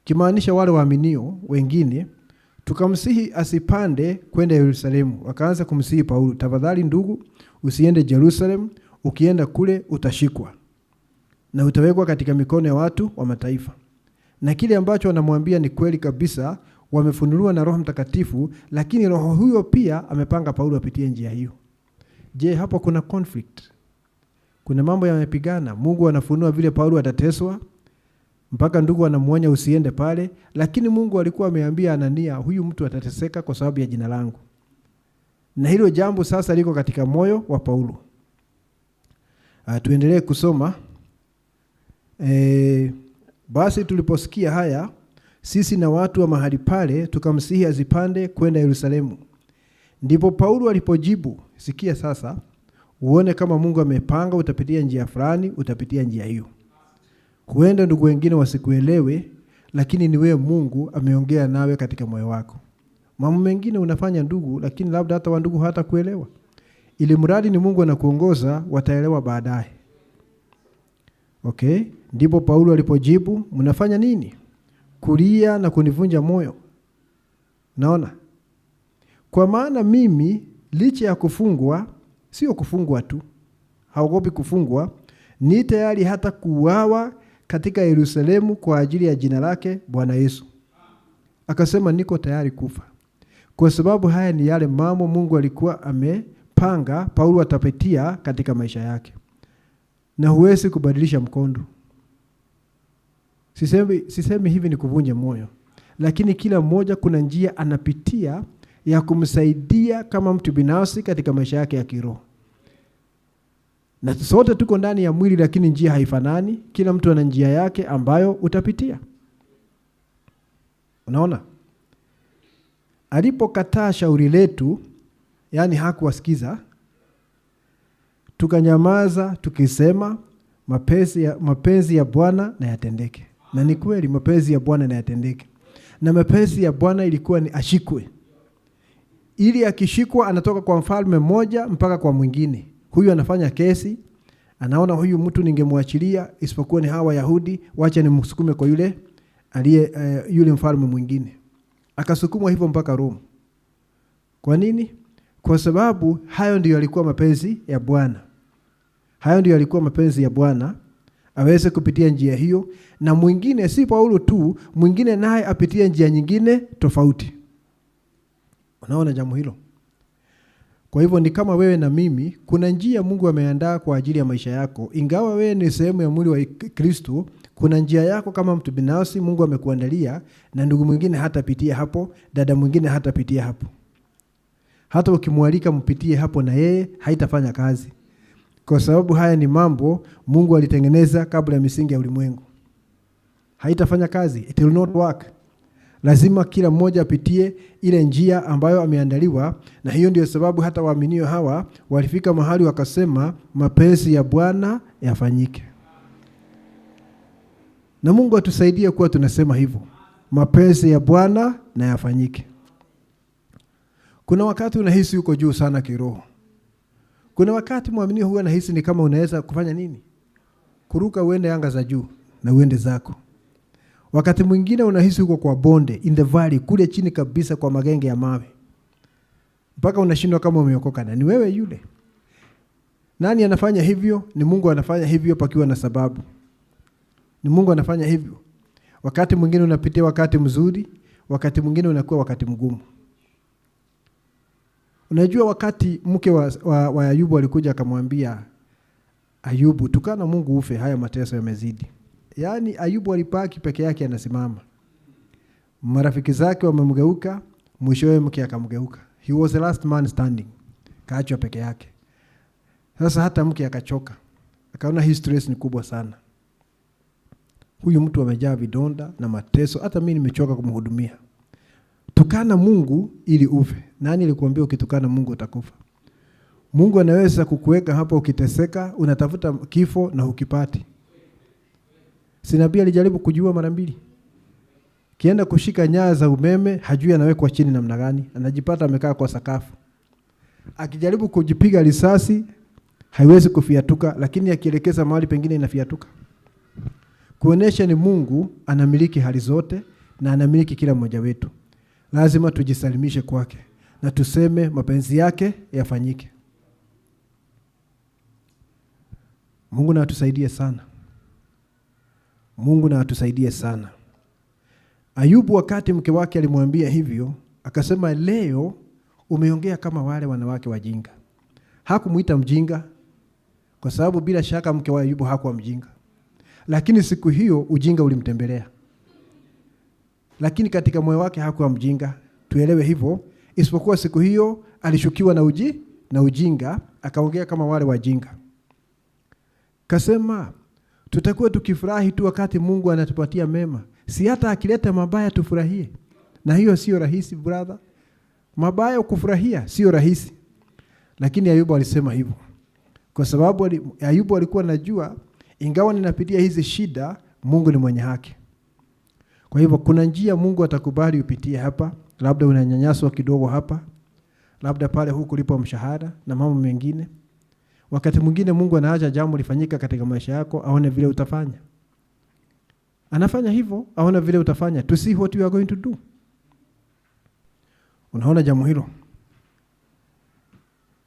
Speaker 1: kimaanisha wale waaminio wengine, tukamsihi asipande kwenda Yerusalemu. Wakaanza kumsihi Paulo, tafadhali ndugu, usiende Jerusalem, ukienda kule utashikwa na utawekwa katika mikono ya watu wa mataifa. Na kile ambacho wanamwambia ni kweli kabisa, wamefunuliwa na Roho Mtakatifu, lakini roho huyo pia amepanga Paulo apitie njia hiyo. Je, hapo kuna conflict? Kuna mambo yamepigana. Mungu anafunua vile Paulo atateswa, mpaka ndugu anamuonya usiende pale, lakini Mungu alikuwa ameambia Anania, huyu mtu atateseka kwa sababu ya jina langu. Na hilo jambo sasa liko katika moyo wa Paulo. Tuendelee kusoma. Basi tuliposikia haya, sisi na watu wa mahali pale, tukamsihi asipande kwenda Yerusalemu. Ndipo Paulo alipojibu, sikia sasa, uone kama Mungu amepanga utapitia njia fulani, utapitia njia hiyo. Huenda ndugu wengine wasikuelewe, lakini ni wewe Mungu ameongea nawe katika moyo wako. Mambo mengine unafanya ndugu, lakini labda hata wandugu hata kuelewa. Ili mradi ni Mungu anakuongoza, wataelewa baadaye. Okay? Ndipo Paulo alipojibu, mnafanya nini? Kulia na kunivunja moyo. Naona? Kwa maana mimi licha ya kufungwa, sio kufungwa tu, haogopi kufungwa, ni tayari hata kuuawa katika Yerusalemu kwa ajili ya jina lake Bwana Yesu. Akasema niko tayari kufa. Kwa sababu haya ni yale mambo Mungu alikuwa amepanga Paulo atapitia katika maisha yake. Na huwezi kubadilisha mkondo. Sisemi hivi ni kuvunja moyo. Lakini kila mmoja kuna njia anapitia ya kumsaidia kama mtu binafsi katika maisha yake ya kiroho. Na sote tuko ndani ya mwili lakini njia haifanani. Kila mtu ana njia yake ambayo utapitia. Unaona? Alipokataa shauri letu, yani hakuwasikiza, tukanyamaza tukisema mapenzi ya Bwana na yatendeke. Na ni kweli mapenzi ya Bwana na yatendeke. Na mapenzi ya Bwana ilikuwa ni ashikwe. Ili akishikwa anatoka kwa mfalme mmoja mpaka kwa mwingine. Huyu anafanya kesi, anaona huyu mtu ningemwachilia isipokuwa ni hawa Wayahudi, wacha nimsukume kwa yule mfalme mwingine. Akasukumwa hivyo mpaka Roma. Kwa nini? Kwa sababu hayo ndio yalikuwa mapenzi ya Bwana. Hayo ndio yalikuwa mapenzi ya Bwana, aweze kupitia njia hiyo, na mwingine si Paulo tu, mwingine naye apitie njia nyingine tofauti. Unaona jambo hilo? Kwa hivyo ni kama wewe na mimi, kuna njia Mungu ameandaa kwa ajili ya maisha yako. Ingawa wewe ni sehemu ya mwili wa Kristo, kuna njia yako kama mtu binafsi Mungu amekuandalia, na ndugu mwingine hatapitia hapo, dada mwingine hatapitia hapo. Hata ukimwalika mpitie hapo na yeye haitafanya kazi. Kwa sababu haya ni mambo Mungu alitengeneza kabla ya misingi ya ulimwengu. Haitafanya kazi. It will not work. Lazima kila mmoja apitie ile njia ambayo ameandaliwa, na hiyo ndio sababu hata waaminio hawa walifika mahali wakasema mapenzi ya Bwana yafanyike. Na Mungu atusaidie kuwa tunasema hivyo. Mapenzi ya Bwana na yafanyike. Kuna wakati unahisi uko juu sana kiroho. Kuna wakati muamini huwa anahisi ni kama unaweza kufanya nini? Kuruka uende anga za juu na uende zako. Wakati mwingine unahisi uko kwa bonde, in the valley, kule chini kabisa kwa magenge ya mawe. Mpaka unashindwa kama umeokoka, na ni wewe yule. Nani anafanya hivyo? Ni Mungu anafanya hivyo pakiwa na sababu. Ni Mungu anafanya hivyo. Wakati mwingine unapitia wakati mzuri, wakati mwingine unakuwa wakati mgumu. Unajua wakati mke wa Ayubu alikuja akamwambia Ayubu, tukana Mungu ufe, haya mateso yamezidi. Yaani Ayubu alipaki peke yake anasimama. Marafiki zake wamemgeuka, mwishowe mke akamgeuka. He was the last man standing. Kaachwa peke yake. Sasa hata mke akachoka. Akaona hii stress ni kubwa sana. Huyu mtu amejaa vidonda na mateso, hata mimi nimechoka kumhudumia. Tukana Mungu ili ufe. Nani alikuambia ukitukana Mungu utakufa? Mungu anaweza kukuweka hapa ukiteseka, unatafuta kifo na hukipati. Si nabii alijaribu kujua mara mbili. Kienda kushika nyaya za umeme, hajui anawekwa chini namna gani, anajipata amekaa kwa sakafu. Akijaribu kujipiga risasi, haiwezi kufiatuka, lakini akielekeza mahali pengine inafiatuka. Kuonesha ni Mungu anamiliki hali zote na anamiliki kila mmoja wetu. Lazima tujisalimishe kwake na tuseme mapenzi yake yafanyike. Mungu na atusaidie sana. Mungu na atusaidie sana. Ayubu wakati mke wake alimwambia hivyo, akasema leo umeongea kama wale wanawake wajinga. Hakumuita mjinga kwa sababu bila shaka mke wa Ayubu hakuwa mjinga. Lakini siku hiyo ujinga ulimtembelea. Lakini katika moyo wake hakuwa mjinga. Tuelewe hivyo. Isipokuwa siku hiyo alishukiwa na ujinga, akaongea kama wale wajinga. Kasema tutakuwa tukifurahi tu wakati Mungu anatupatia mema. Si hata akileta mabaya tufurahie. Na hiyo sio rahisi brother. Mabaya kufurahia sio rahisi. Lakini Ayubu alisema hivyo. Kwa sababu Ayubu alikuwa anajua ingawa ninapitia hizi shida, Mungu ni mwenye haki. Kwa hivyo kuna njia Mungu atakubali upitie hapa. Labda unanyanyaswa kidogo hapa. Labda pale huku lipo mshahara na mambo mengine. Wakati mwingine Mungu anaacha jambo lifanyika katika maisha yako, aone vile utafanya. Anafanya hivyo, aone vile utafanya. To see what you are going to do. Unaona jambo hilo?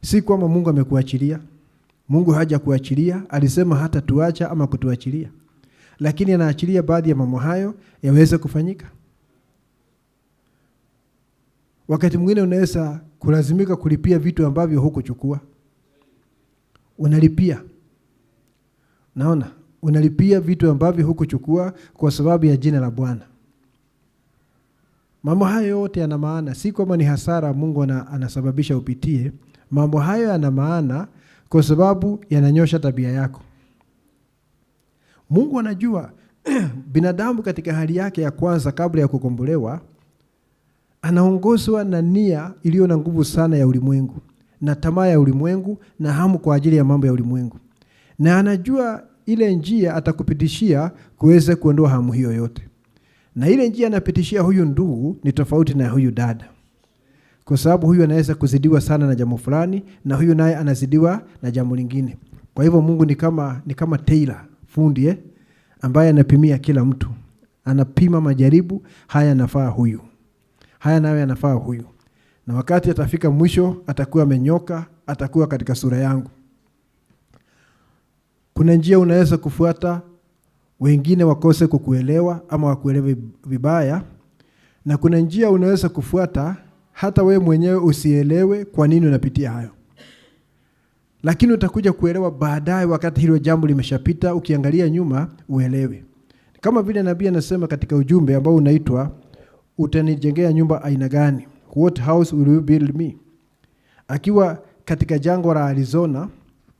Speaker 1: Si kwamba Mungu amekuachilia. Mungu haja kuachilia, alisema hata tuacha ama kutuachilia. lakini anaachilia baadhi ya mambo hayo yaweze kufanyika. Wakati mwingine unaweza kulazimika kulipia vitu ambavyo hukuchukua. Unalipia. Naona, unalipia vitu ambavyo hukuchukua kwa sababu ya jina la Bwana. Mambo hayo yote yana maana, si kama ni hasara Mungu anasababisha upitie. Mambo hayo yana maana kwa sababu yananyosha tabia yako. Mungu anajua binadamu katika hali yake ya kwanza kabla ya kukombolewa anaongozwa na nia iliyo na nguvu sana ya ulimwengu, na tamaa ya ulimwengu, na hamu kwa ajili ya mambo ya ulimwengu. Na anajua ile njia atakupitishia kuweza kuondoa hamu hiyo yote. Na ile njia anapitishia huyu ndugu ni tofauti na huyu dada. Kwa sababu huyu anaweza kuzidiwa sana na jambo fulani, na huyu naye anazidiwa na jambo lingine. Kwa hivyo Mungu ni kama tailor, fundi ambaye anapimia kila mtu. Anapima majaribu, haya yanafaa huyu. Haya nayo yanafaa huyu. Na wakati atafika mwisho, atakuwa amenyoka, atakuwa katika sura yangu. Kuna njia unaweza kufuata, wengine wakose kukuelewa ama wakuelewe vibaya. Na kuna njia unaweza kufuata hata wewe mwenyewe usielewe kwa nini unapitia hayo. Lakini utakuja kuelewa baadaye wakati hilo jambo limeshapita, ukiangalia nyuma uelewe. Kama vile nabii anasema katika ujumbe ambao unaitwa utanijengea nyumba aina gani? What house will you build me? Akiwa katika jangwa la Arizona,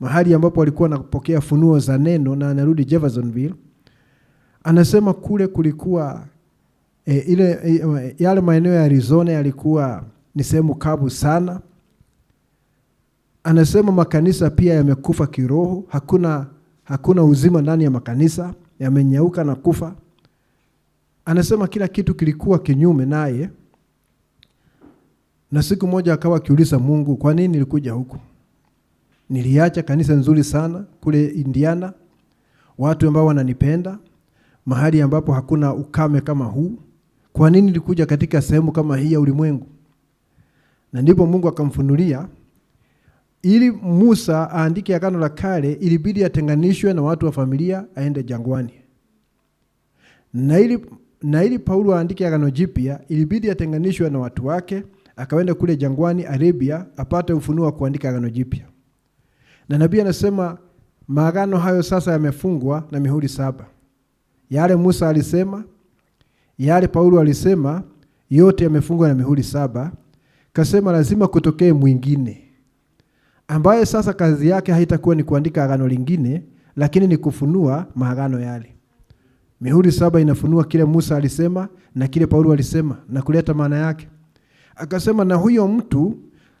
Speaker 1: mahali ambapo alikuwa anapokea funuo za neno na anarudi Jeffersonville, anasema kule kulikuwa yale maeneo ya Arizona yalikuwa ni sehemu kavu sana. Anasema makanisa pia yamekufa kiroho, hakuna uzima ndani ya makanisa, yamenyauka na kufa. Anasema kila kitu kilikuwa kinyume naye. Na siku moja akawa akiuliza Mungu, kwa nini nilikuja huku? Niliacha kanisa nzuri sana kule Indiana, watu ambao wananipenda, mahali ambapo hakuna ukame kama huu. Kwa nini nilikuja katika sehemu kama hii ya ulimwengu? Na ndipo Mungu akamfunulia, ili Musa aandike Agano la Kale ilibidi atenganishwe na watu wa familia aende jangwani. Na ili Paulo aandike Agano Jipya ilibidi atenganishwe na watu wake, akaenda kule jangwani Arabia apate ufunuo wa kuandika Agano Jipya. Na nabii anasema maagano hayo sasa yamefungwa na mihuri 7. Yale Musa alisema, yale Paulo alisema, yote yamefungwa na mihuri 7. Kasema lazima kutokee mwingine, ambaye sasa kazi yake haitakuwa ni kuandika agano lingine, lakini ni kufunua maagano yale. Mihuri 7 inafunua kile Musa alisema na kile Paulo alisema na kuleta maana yake. Akasema na huyo mtu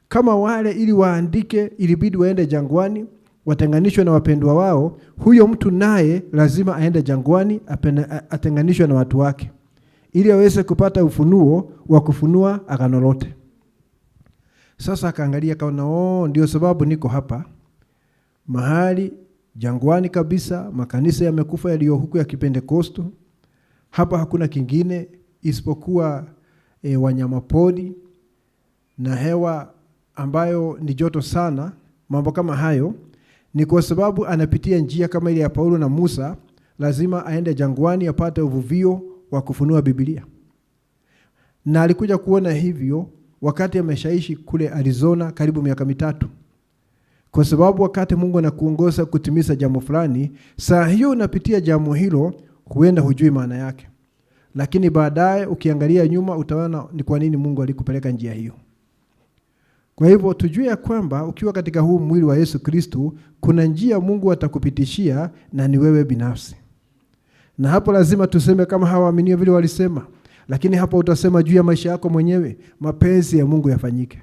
Speaker 1: kama wale ili waandike ilibidi waende jangwani, watenganishwe na wapendwa wao, huyo mtu naye lazima aende jangwani atenganishwe na watu wake, ili aweze kupata ufunuo wa kufunua agano lote. Sasa akaangalia kaona, ndio sababu niko hapa. Mahali jangwani kabisa, makanisa yamekufa yaliyo huku ya Kipentekosto. Hapa hakuna kingine isipokuwa wanyamapori na hewa ambayo ni joto sana. Mambo kama hayo ni kwa sababu anapitia njia kama ile ya Paulo na Musa, lazima aende jangwani apate uvuvio wa kufunua Biblia. Na alikuja kuona hivyo wakati ameshaishi kule Arizona karibu miaka 3. Kwa sababu wakati Mungu anakuongoza kutimiza jambo fulani, saa hiyo unapitia jambo hilo, huenda hujui maana yake. Lakini baadaye ukiangalia nyuma utaona ni kwa nini Mungu alikupeleka njia hiyo. Kwa hivyo tujue ya kwamba ukiwa katika huu mwili wa Yesu Kristo, kuna njia Mungu atakupitishia na ni wewe binafsi. Na hapo lazima tuseme kama hawa waaminio vile walisema. Lakini hapo utasema juu ya maisha yako mwenyewe, mapenzi ya Mungu yafanyike.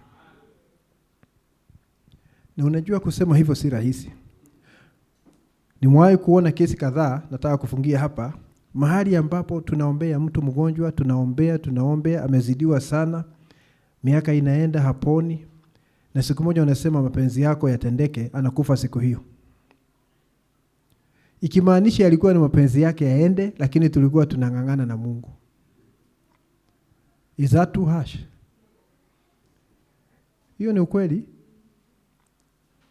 Speaker 1: Na unajua kusema hivyo si rahisi. Nimewahi kuona kesi kadhaa, nataka kufungia hapa, mahali ambapo tunaombea mtu mgonjwa, tunaombea amezidiwa sana, miaka inaenda haponi, na siku moja unasema mapenzi yako yatendeke, anakufa siku hiyo. Ikimaanisha alikuwa ni mapenzi yake yaende, lakini tulikuwa tunang'ang'ana na Mungu. Is that too harsh? Hiyo ni ukweli.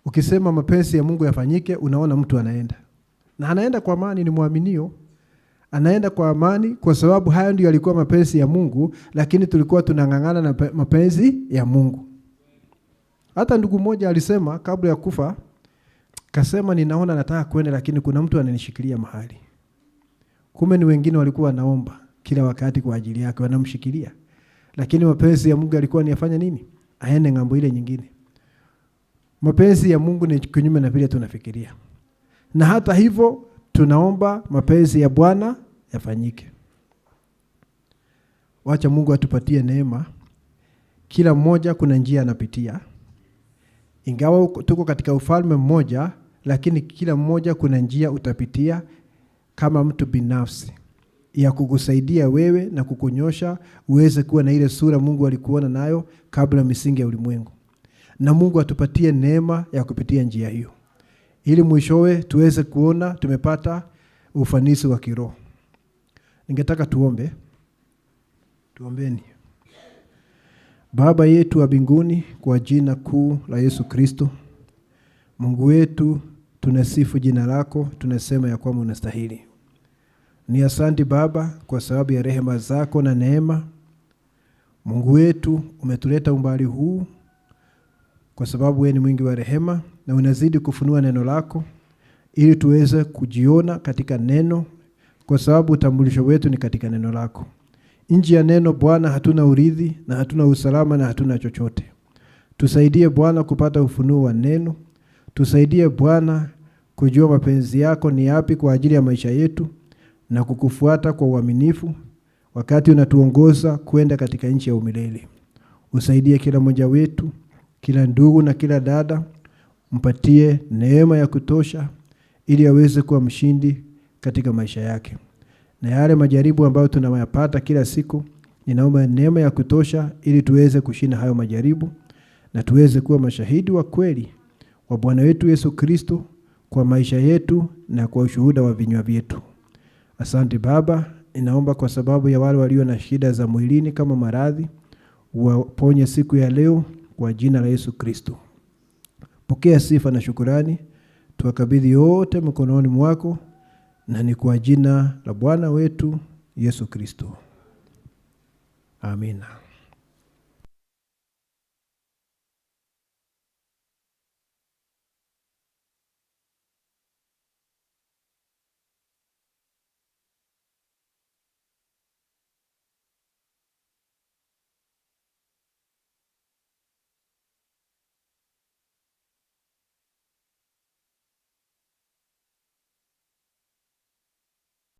Speaker 1: Ukisema mapenzi ya Mungu yafanyike, unaona mtu anaenda. Na anaenda kwa maana ni muaminio. anaenda kwa amani, kwa sababu hayo ndio yalikuwa mapenzi ya Mungu, lakini tulikuwa tunang'ang'ana na mapenzi ya Mungu. Hata ndugu mmoja alisema kabla ya kufa, kasema ninaona nataka kwenda lakini kuna mtu ananishikilia mahali. Kumbe ni wengine walikuwa wanaomba kila wakati kwa ajili yake, wanamshikilia. Lakini mapenzi ya Mungu yalikuwa ni afanye nini? Aende ngambo ile nyingine. Mapenzi ya Mungu ni kinyume na vile tunafikiria. Na hata hivyo tunaomba mapenzi ya Bwana yafanyike. Wacha Mungu atupatie neema. Kila mmoja kuna njia anapitia. Ingawa tuko katika ufalme mmoja, lakini kila mmoja kuna njia utapitia kama mtu binafsi ya kukusaidia wewe na kukunyosha uweze kuwa na ile sura Mungu alikuona nayo kabla misingi ya ulimwengu. Na Mungu atupatie neema ya kupitia njia hiyo, ili mwishowe tuweze kuona tumepata ufanisi wa kiroho. Ningetaka tuombe. Tuombeni. Baba yetu wa mbinguni, kwa jina kuu la Yesu Kristo, Mungu wetu, tunasifu jina lako, tunasema ya kwamba unastahili. Ni asante Baba kwa sababu ya rehema zako na neema. Mungu wetu, umetuleta umbali huu kwa sababu wewe ni mwingi wa rehema na unazidi kufunua neno lako ili tuweze kujiona katika neno, kwa sababu utambulisho wetu ni katika neno lako. Nje ya neno Bwana hatuna urithi na hatuna usalama na hatuna chochote. Tusaidie Bwana kupata ufunuo wa neno. Tusaidie Bwana kujua mapenzi yako ni yapi kwa ajili ya maisha yetu na kukufuata kwa uaminifu wakati unatuongoza kwenda katika nchi ya umilele. Usaidie kila mmoja wetu, kila ndugu na kila dada, mpatie neema ya kutosha ili aweze kuwa mshindi katika maisha yake. Na yale majaribu ambayo tunayapata kila siku, ninaomba neema ya kutosha ili tuweze kushinda hayo majaribu na tuweze kuwa mashahidi wa kweli wa Bwana wetu Yesu Kristo kwa maisha yetu na kwa ushuhuda wa vinywa vyetu. Asante Baba, ninaomba kwa sababu ya wale walio na shida za mwilini kama maradhi, waponye siku ya leo kwa jina la Yesu Kristo. Pokea sifa na shukrani, tuwakabidhi yote mkononi mwako, na ni kwa jina la Bwana wetu Yesu Kristo. Amina.